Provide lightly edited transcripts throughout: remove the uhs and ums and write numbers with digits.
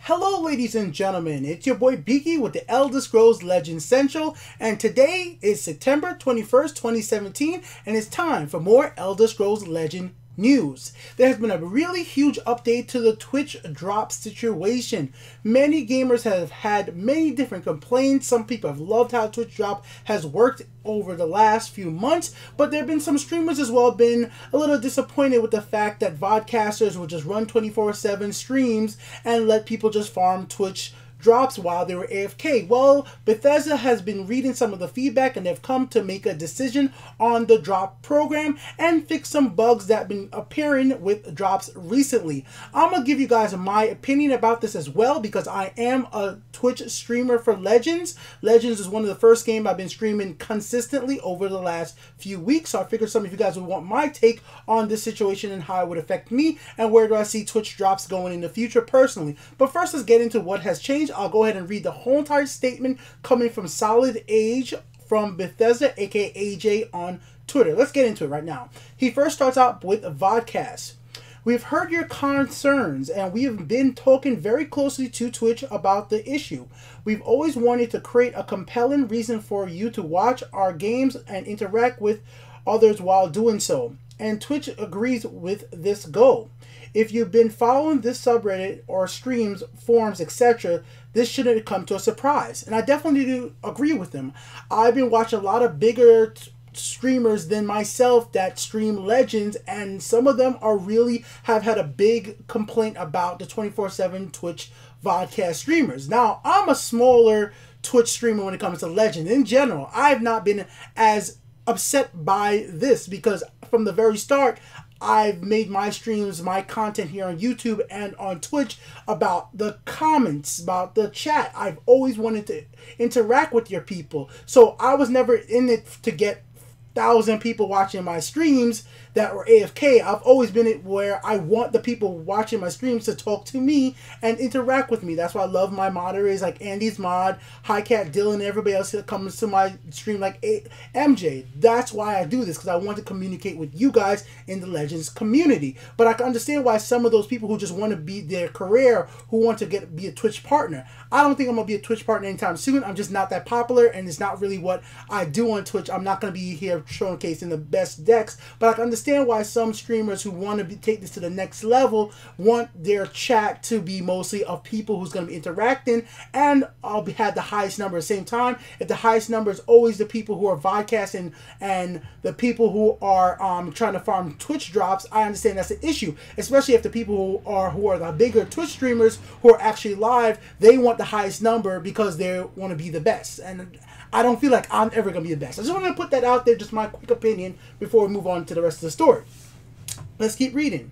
Hello ladies and gentlemen, it's your boy Beaky with the Elder Scrolls Legends Central, and today is September 21st, 2017, and it's time for more Elder Scrolls Legend news. There has been a really huge update to the Twitch drop situation. Many gamers have had many different complaints. Some people have loved how Twitch drop has worked over the last few months, but there have been some streamers as well been a little disappointed with the fact that vodcasters will just run 24/7 streams and let people just farm Twitch drops while they were AFK. Well, Bethesda has been reading some of the feedback and they've come to make a decision on the drop program and fix some bugs that have been appearing with drops recently. I'm gonna give you guys my opinion about this as well because I am a Twitch streamer for Legends. Legends is one of the first games I've been streaming consistently over the last few weeks, so I figured some of you guys would want my take on this situation and how it would affect me and where do I see Twitch drops going in the future personally. But first, let's get into what has changed. I'll go ahead and read the whole entire statement coming from Solid Age from Bethesda, aka AJ on Twitter. Let's get into it right now. He first starts out with Vodcast. We've heard your concerns and we have been talking very closely to Twitch about the issue. We've always wanted to create a compelling reason for you to watch our games and interact with others while doing so. And Twitch agrees with this goal. If you've been following this subreddit or streams, forums, etc., this shouldn't come to a surprise. And I definitely do agree with him. I've been watching a lot of bigger streamers than myself that stream Legends, and some of them are really have had a big complaint about the 24/7 Twitch vodcast streamers. Now, I'm a smaller Twitch streamer when it comes to Legends. In general, I've not been as upset by this because from the very start, I've made my streams, my content here on YouTube and on Twitch about the comments, about the chat. I've always wanted to interact with your people. So I was never in it to get 1,000 people watching my streams that were AFK. I've always been it where I want the people watching my streams to talk to me and interact with me. That's why I love my moderators like Andy's Mod, Highcat, Dylan, everybody else that comes to my stream like MJ. That's why I do this, because I want to communicate with you guys in the Legends community. But I can understand why some of those people who just want to be their career, who want to be a Twitch partner. I don't think I'm going to be a Twitch partner anytime soon. I'm just not that popular and it's not really what I do on Twitch. I'm not going to be here showcasing the best decks, but I can understand why some streamers who want to take this to the next level want their chat to be mostly of people who's going to be interacting, and I'll have the highest number at the same time. If the highest number is always the people who are vodcasting and the people who are trying to farm Twitch drops, I understand that's an issue, especially if the people who are the bigger Twitch streamers who are actually live, they want the highest number because they want to be the best. And I don't feel like I'm ever going to be the best. I just want to put that out there, just my quick opinion, before we move on to the rest of the story. Let's keep reading.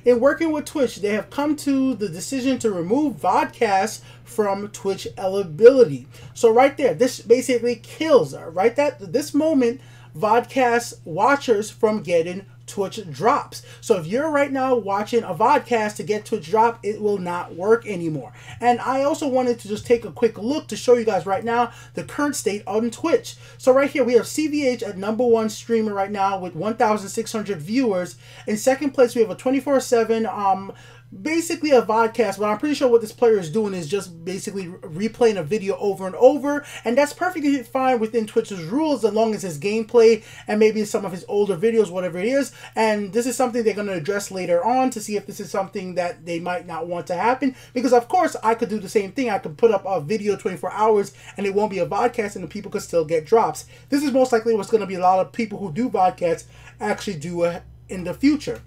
In working with Twitch, they have come to the decision to remove vodcasts from Twitch eligibility. So right there, this basically kills, right at this moment, vodcast watchers from getting Twitch drops. So if you're right now watching a vodcast to get Twitch drop, it will not work anymore. And I also wanted to just take a quick look to show you guys right now the current state on Twitch. So right here we have CVH at #1 streamer right now with 1,600 viewers. In second place we have a 24/7 basically a vodcast, but I'm pretty sure what this player is doing is just basically replaying a video over and over, and that's perfectly fine within Twitch's rules as long as his gameplay and maybe some of his older videos, whatever it is. And this is something they're going to address later on to see if this is something that they might not want to happen, because of course I could do the same thing. I could put up a video 24 hours and it won't be a vodcast and the people could still get drops. This is most likely what's going to be a lot of people who do vodcasts actually do in the future.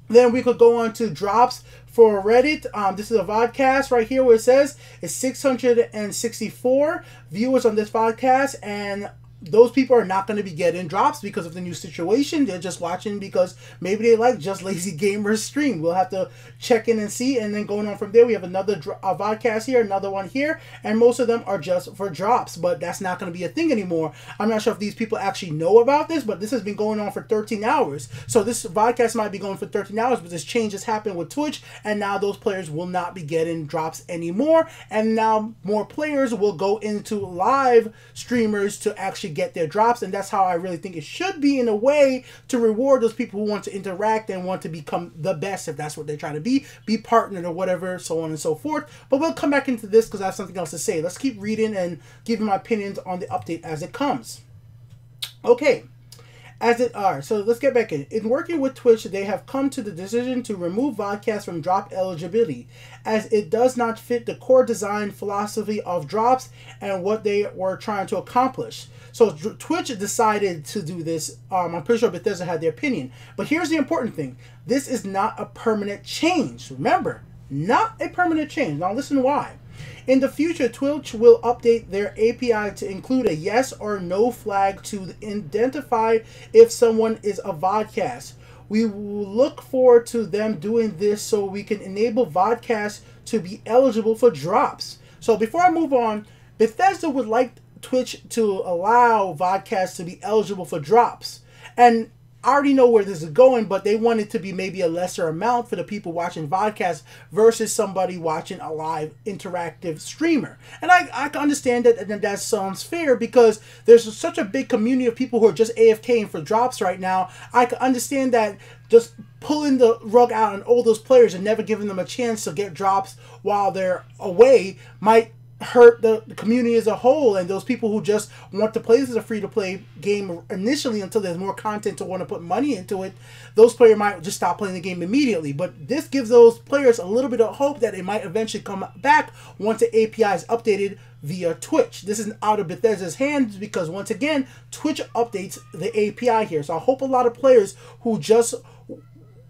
Then we could go on to drops for Reddit. This is a vodcast right here where it says it's 664 viewers on this vodcast, and those people are not going to be getting drops because of the new situation. They're just watching because maybe they like Just Lazy Gamers stream. We'll have to check in and see. And then going on from there, we have another vodcast here, another one here, and most of them are just for drops, but that's not going to be a thing anymore. I'm not sure if these people actually know about this, but this has been going on for 13 hours. So this vodcast might be going for 13 hours, but this change has happened with Twitch, and now those players will not be getting drops anymore. And now more players will go into live streamers to actually should get their drops, and that's how I really think it should be, in a way to reward those people who want to interact and want to become the best, if that's what they're trying to be partnered or whatever, so on and so forth. But we'll come back into this because I have something else to say. Let's keep reading and giving my opinions on the update as it comes. Okay. So let's get back in. In working with Twitch, they have come to the decision to remove Vodcast from drop eligibility, as it does not fit the core design philosophy of drops and what they were trying to accomplish. So Twitch decided to do this. I'm pretty sure Bethesda had their opinion. But here's the important thing. This is not a permanent change. Remember, not a permanent change. Now listen why. In the future, Twitch will update their API to include a yes or no flag to identify if someone is a vodcast. We will look forward to them doing this so we can enable vodcasts to be eligible for drops. So before I move on, Bethesda would like Twitch to allow vodcasts to be eligible for drops. And I already know where this is going, but they want it to be maybe a lesser amount for the people watching vodcasts versus somebody watching a live interactive streamer. And I can understand that, and that sounds fair because there's such a big community of people who are just AFKing for drops right now. I can understand that just pulling the rug out on all those players and never giving them a chance to get drops while they're away might hurt the community as a whole, and those people who just want to play this as a free-to-play game initially until there's more content to want to put money into it, those players might just stop playing the game immediately. But this gives those players a little bit of hope that it might eventually come back once the API is updated via Twitch. This is out of Bethesda's hands because, once again, Twitch updates the API here. So I hope a lot of players who just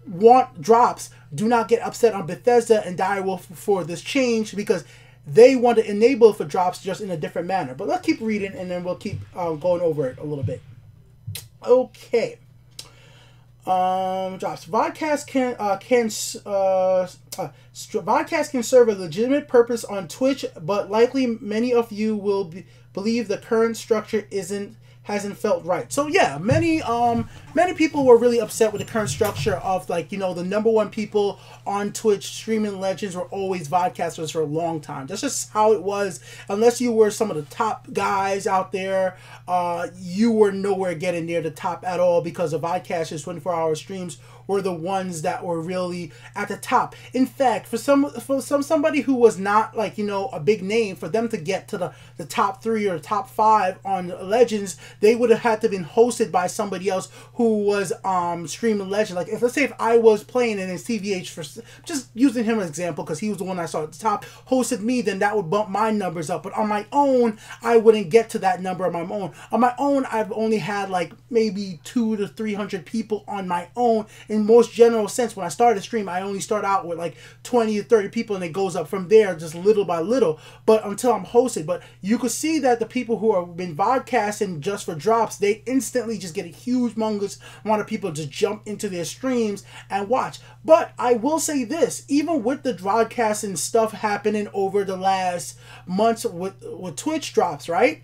want drops do not get upset on Bethesda and die wolf for this change, because they want to enable it for drops just in a different manner. But let's keep reading, and then we'll keep going over it a little bit. Okay. Drops. Vodcast can serve a legitimate purpose on Twitch, but likely many of you will believe the current structure hasn't felt right. So yeah, many people were really upset with the current structure of, like, you know, the number one people on Twitch streaming legends were always vodcasters for a long time. That's just how it was. Unless you were some of the top guys out there, you were nowhere getting near the top at all, because the vodcasters 24-hour streams were the ones that were really at the top. In fact, for somebody who was not, like, you know, a big name, for them to get to the top 3 or top 5 on Legends, they would have had to have been hosted by somebody else who was streaming Legend. Like, let's say if I was playing and then CVH, for just using him as an example because he was the one I saw at the top, hosted me, then that would bump my numbers up. But on my own, I wouldn't get to that number on my own. On my own, I've only had like maybe 200 to 300 people on my own. In most general sense, when I started a stream, I only start out with like 20 to 30 people, and it goes up from there just little by little, but until I'm hosted. But you could see that the people who have been vodcasting just for drops, they instantly just get a humongous amount of people just jump into their streams and watch. But I will say this, even with the broadcasting stuff happening over the last months with Twitch drops, right?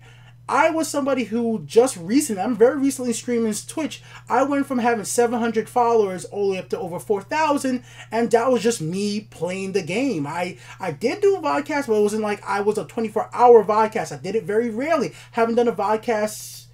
I was somebody who just recently, I'm very recently streaming Twitch. I went from having 700 followers all the way up to over 4,000, and that was just me playing the game. I did do a vodcast, but it wasn't like I was a 24-hour vodcast. I did it very rarely. Haven't done a vodcast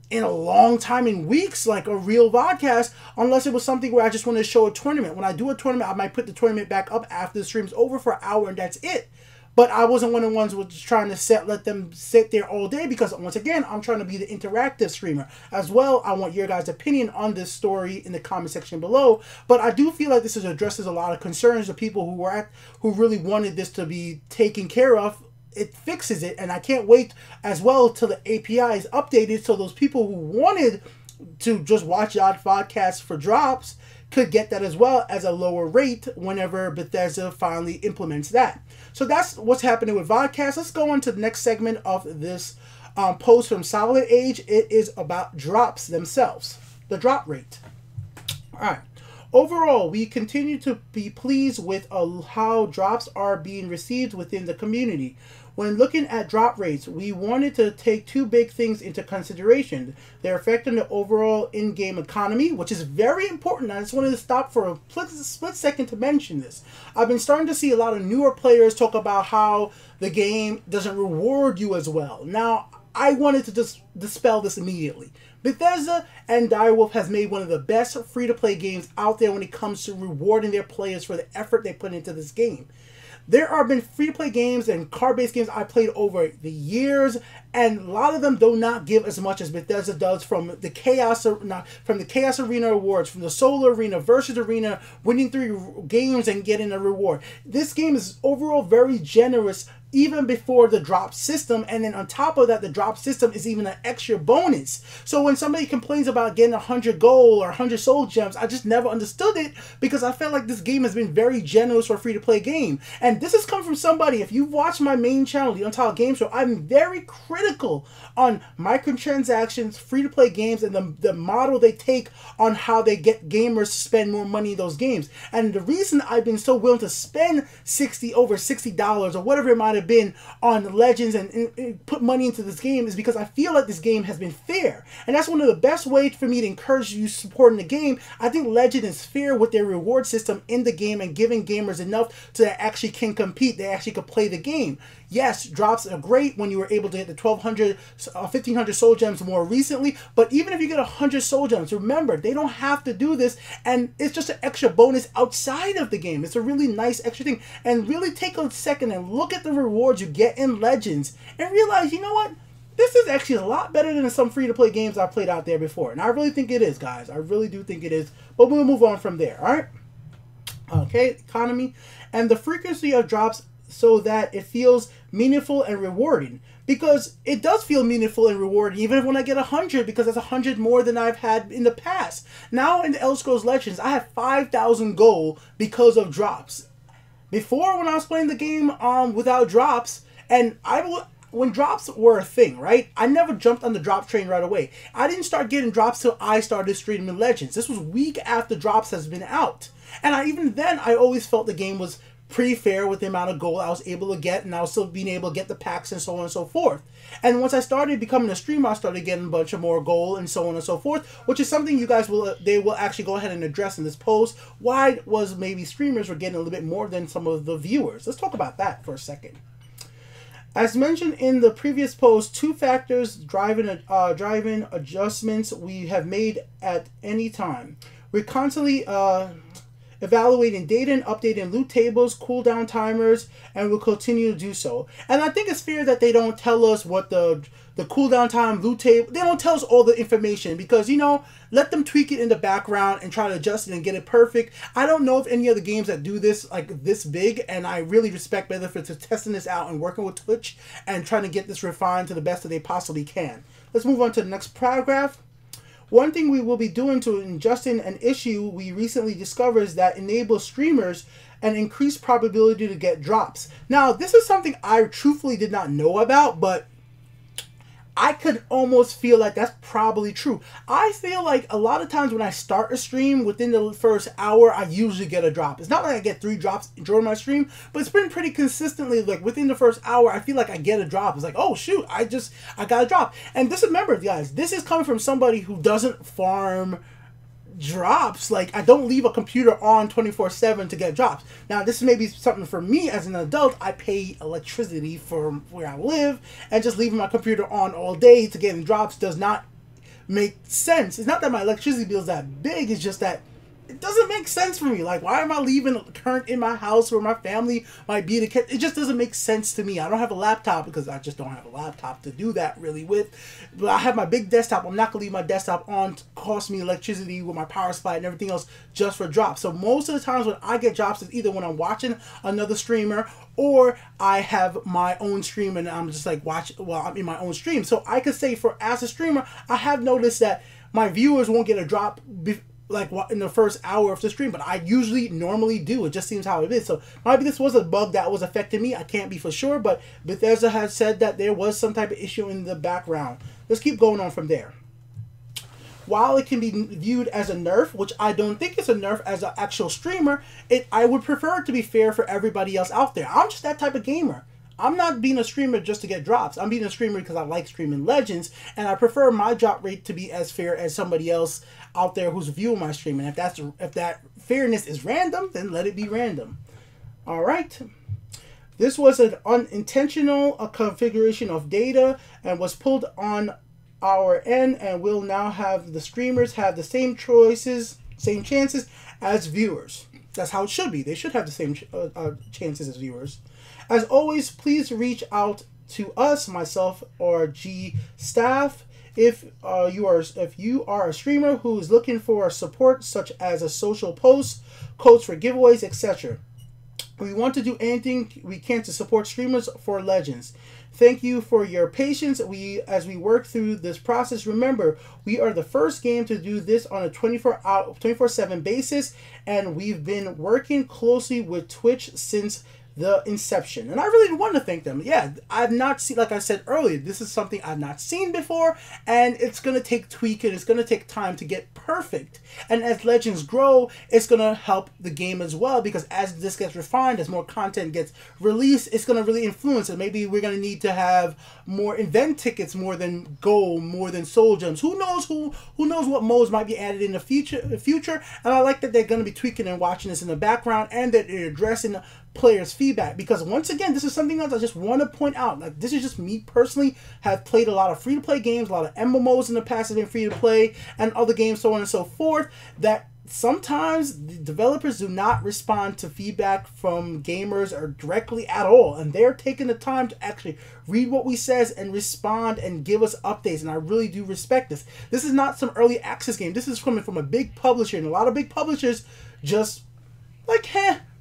in a long time, in weeks, like a real vodcast, unless it was something where I just wanted to show a tournament. When I do a tournament, I might put the tournament back up after the stream's over for an hour, and that's it. But I wasn't one of the ones who was just trying to let them sit there all day, because once again, I'm trying to be the interactive streamer. As well, I want your guys' opinion on this story in the comment section below. But I do feel like this addresses a lot of concerns of people who really wanted this to be taken care of. It fixes it, and I can't wait as well till the API is updated, so those people who wanted to just watch odd podcasts for drops could get that as well as a lower rate whenever Bethesda finally implements that. So that's what's happening with Vodcast. Let's go on to the next segment of this post from Solid Age. It is about drops themselves, the drop rate. All right. Overall, we continue to be pleased with how drops are being received within the community. When looking at drop rates, we wanted to take two big things into consideration. Their effect on the overall in-game economy, which is very important. I just wanted to stop for a split second to mention this. I've been starting to see a lot of newer players talk about how the game doesn't reward you as well. Now, I wanted to just dispel this immediately. Bethesda and Direwolf has made one of the best free-to-play games out there when it comes to rewarding their players for the effort they put into this game. There have been free-to-play games and card-based games I played over the years, and a lot of them do not give as much as Bethesda does, from the Chaos Arena Awards, from the Solo Arena, Versus Arena, winning 3 games and getting a reward. This game is overall very generous, even before the drop system, and then on top of that, the drop system is even an extra bonus. So when somebody complains about getting 100 gold or 100 soul gems, I just never understood it, because I felt like this game has been very generous for a free-to-play game. And this has come from somebody, if you've watched my main channel, the Untitled Game Show, I'm very critical on microtransactions, free-to-play games, and the model they take on how they get gamers to spend more money in those games. And the reason I've been so willing to spend over $60 or whatever it might have been on Legends and put money into this game is because I feel like this game has been fair. And that's one of the best ways for me to encourage you supporting the game. I think Legend is fair with their reward system in the game and giving gamers enough to that actually can compete, they actually can play the game. Yes, drops are great when you were able to get the 1,500 soul gems more recently, but even if you get 100 soul gems, remember, they don't have to do this, and it's just an extra bonus outside of the game. It's a really nice extra thing, and really take a second and look at the rewards you get in Legends and realize, you know what? This is actually a lot better than some free-to-play games I've played out there before, and I really think it is, guys. I really do think it is, but we'll move on from there, all right? Okay, economy, and the frequency of drops so that it feels meaningful and rewarding, because it does feel meaningful and rewarding even when I get 100, because that's 100 more than I've had in the past. Now in the Elder Scrolls Legends, I have 5,000 gold because of drops. Before, when I was playing the game without drops, and when drops were a thing, right? I never jumped on the drop train right away. I didn't start getting drops till I started streaming Legends. This was a week after drops has been out. And even then, I always felt the game was pretty fair with the amount of gold I was able to get, and I was still being able to get the packs and so on and so forth. And once I started becoming a streamer, I started getting a bunch of more gold and so on and so forth, which is something you guys will actually go ahead and address in this post. Why was maybe streamers were getting a little bit more than some of the viewers? Let's talk about that for a second. As mentioned in the previous post, 2 factors driving adjustments we have made at any time. We're constantly evaluating data and updating loot tables, cooldown timers, and we'll continue to do so. And I think it's fair that they don't tell us what the cooldown time, loot table, they don't tell us all the information, because, you know, let them tweak it in the background and try to adjust it and get it perfect. I don't know of any other games that do this like this big, and I really respect Benefit for testing this out and working with Twitch and trying to get this refined to the best that they possibly can. Let's move on to the next paragraph. One thing we will be doing to adjusting an issue we recently discovered is that enables streamers an increased probability to get drops. Now, this is something I truthfully did not know about, but I could almost feel like that's probably true. I feel like a lot of times when I start a stream, within the first hour, I usually get a drop. It's not like I get 3 drops during my stream, but it's been pretty consistently, like within the first hour, I feel like I get a drop. It's like, oh shoot, I got a drop. And this, remember guys, this is coming from somebody who doesn't farm drops. Like, I don't leave a computer on 24/7 to get drops. Now, this may be something for me as an adult. I pay electricity for where I live, and just leaving my computer on all day to get drops does not make sense. It's not that my electricity bill is that big, it's just that it doesn't make sense for me. Like, why am I leaving current in my house where my family might be? It just doesn't make sense to me. I don't have a laptop because I just don't have a laptop to do that really with. But I have my big desktop. I'm not going to leave my desktop on to cost me electricity with my power supply and everything else just for drops. So most of the times when I get drops is either when I'm watching another streamer, or I have my own stream and I'm just like I'm in my own stream. So I could say, as a streamer, I have noticed that my viewers won't get a drop like in the first hour of the stream, but I usually normally do. It just seems how it is. So maybe this was a bug that was affecting me. I can't be for sure, but Bethesda has said that there was some type of issue in the background. Let's keep going on from there. While it can be viewed as a nerf, which I don't think it's a nerf as an actual streamer, I would prefer it to be fair for everybody else out there. I'm just that type of gamer. I'm not being a streamer just to get drops. I'm being a streamer because I like streaming Legends, and I prefer my drop rate to be as fair as somebody else out there who's viewing my stream. And if that fairness is random, then let it be random. All right. This was an unintentional configuration of data and was pulled on our end, and will now have the streamers have the same choices, same chances as viewers. That's how it should be. They should have the same chances as viewers. As always, please reach out to us, myself or G staff, if you are a streamer who is looking for support, such as a social post, codes for giveaways, etc. We want to do anything we can to support streamers for Legends. Thank you for your patience as we work through this process. Remember, we are the first game to do this on a 24/7 basis, and we've been working closely with Twitch since the inception. And I really want to thank them. Yeah, I've not seen, like I said earlier, this is something I've not seen before, and it's going to take tweaking, it's going to take time to get perfect. And as Legends grow, it's going to help the game as well, because as this gets refined, as more content gets released, it's going to really influence it. Maybe we're going to need to have more event tickets, more than gold, more than soul gems. Who knows what modes might be added in the future. And I like that they're going to be tweaking and watching this in the background, and that they're addressing players' feedback, because once again, this is something else I just want to point out. Like, this is just me personally, have played a lot of free-to-play games, a lot of MMOs in the past have been free-to-play, and other games, so on and so forth, that sometimes the developers do not respond to feedback from gamers or directly at all, and they're taking the time to actually read what we says and respond and give us updates, and I really do respect this. This is not some early access game. This is coming from a big publisher, and a lot of big publishers just like,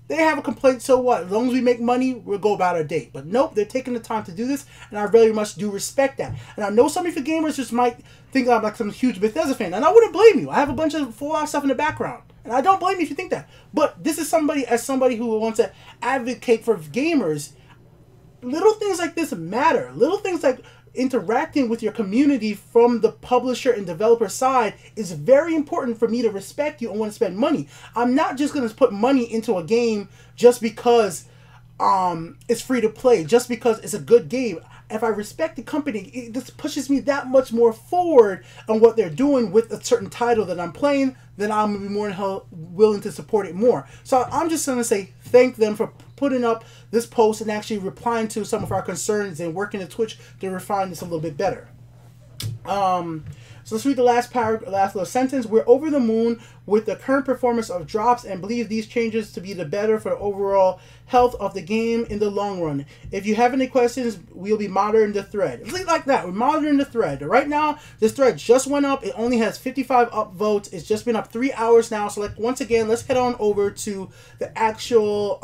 they have a complaint, so what? As long as we make money, we'll go about our day. But nope, they're taking the time to do this, and I very much do respect that. And I know some of you gamers just might think I'm like some huge Bethesda fan, and I wouldn't blame you. I have a bunch of Fallout stuff in the background, and I don't blame you if you think that. But this is somebody who wants to advocate for gamers. Little things like this matter. Little things like interacting with your community from the publisher and developer side is very important for me to respect you and want to spend money. I'm not just going to put money into a game just because it's free to play, just because it's a good game. If I respect the company, this pushes me that much more forward on what they're doing with a certain title that I'm playing, then I'm going to be more than willing to support it more. So I'm just going to say thank them for putting up this post and actually replying to some of our concerns and working at Twitch to refine this a little bit better. So let's read the last little sentence. We're over the moon with the current performance of drops and believe these changes to be the better for the overall health of the game in the long run. If you have any questions, we'll be monitoring the thread. It's like that. We're monitoring the thread. Right now, this thread just went up. It only has 55 upvotes. It's just been up 3 hours now. So like, once again, let's head on over to the actual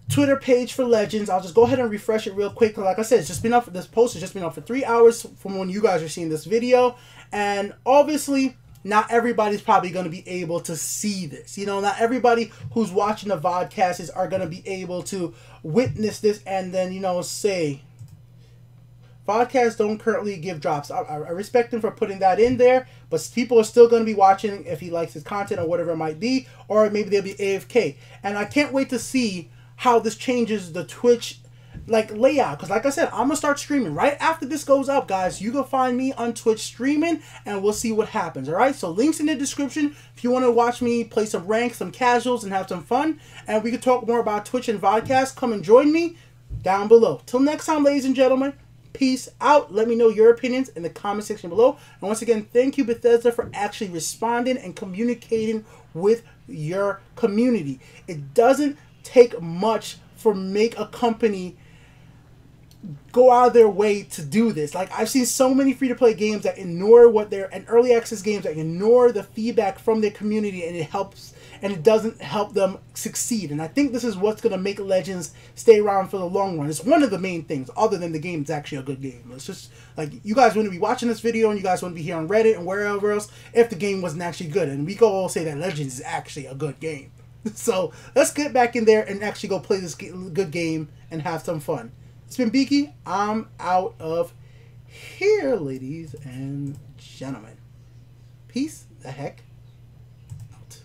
Twitter page for Legends. I'll just go ahead and refresh it real quick. Like I said, it's just been up. This post has just been up for 3 hours from when you guys are seeing this video, and obviously not everybody's probably going to be able to see this. You know, not everybody who's watching the vodcasts are going to be able to witness this and then, you know, say Vodcasts don't currently give drops. I respect him for putting that in there, but people are still going to be watching if he likes his content or whatever it might be, or maybe they'll be AFK. And I can't wait to see how this changes the Twitch like layout, because like I said, I'm gonna start streaming right after this goes up, guys. You can find me on Twitch streaming, and we'll see what happens. All right, so links in the description if you want to watch me play some rank, some casuals, and have some fun, and we can talk more about Twitch and Vodcast. Come and join me down below. Till next time, ladies and gentlemen, peace out. Let me know your opinions in the comment section below, and once again, thank you, Bethesda, for actually responding and communicating with your community. It doesn't take much for make a company go out of their way to do this. Like, I've seen so many free-to-play games that ignore and early access games that ignore the feedback from their community, and it doesn't help them succeed. And I think this is what's going to make Legends stay around for the long run. It's one of the main things, other than the game is actually a good game. It's just like, you guys wouldn't be watching this video and you guys wouldn't be here on Reddit and wherever else if the game wasn't actually good. And we can all say that Legends is actually a good game. So let's get back in there and actually go play this good game and have some fun. It's been Beaky. I'm out of here, ladies and gentlemen. Peace the heck out.